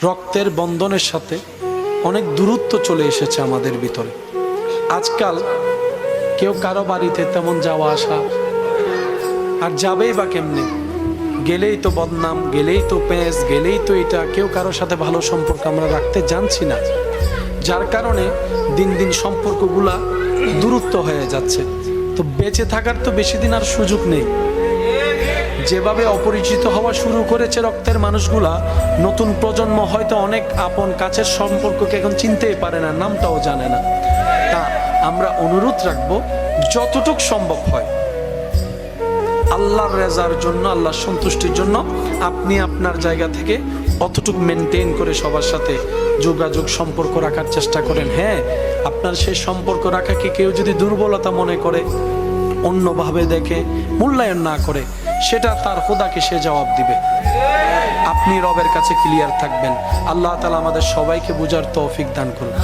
রক্তের বন্ধনের সাথে অনেক দূরত্ব চলে এসেছে আমাদের ভিতরে। আজকাল কেউ কারো বাড়িতে তেমন যাওয়া আসা, আর যাবেই বা কেমনে, গেলেই তো বদনাম, গেলেই তো পেঁচ, গেলেই তো এটা, কেউ কারোর সাথে ভালো সম্পর্ক আমরা রাখতে জানছি না, যার কারণে দিন দিন সম্পর্কগুলা দূরত্ব হয়ে যাচ্ছে। তো বেঁচে থাকার তো বেশি দিন আর সুযোগ নেই। যেভাবে অপরিচিত হওয়া শুরু করেছে রক্তের মানুষগুলা, নতুন প্রজন্ম হয়তো অনেক আপন কাছের সম্পর্ককে এখন চিনতেই পারে না, নামটাও জানে না। তা আমরা অনুরোধ রাখবো, যতটুক সম্ভব হয় আল্লাহর রেজার জন্য, আল্লাহর সন্তুষ্টির জন্য আপনি আপনার জায়গা থেকে অতটুক মেনটেন করে সবার সাথে যোগাযোগ সম্পর্ক রাখার চেষ্টা করেন। হ্যাঁ, আপনার সেই সম্পর্ক রাখাকে কেউ যদি দুর্বলতা মনে করে, অন্যভাবে দেখে, মূল্যায়ন না করে, সেটা তার খোদাকে সে জবাব দিবে। আপনি রবের কাছে ক্লিয়ার থাকবেন। আল্লাহ তাআলা আমাদের সবাইকে বুঝার তৌফিক দান করুন।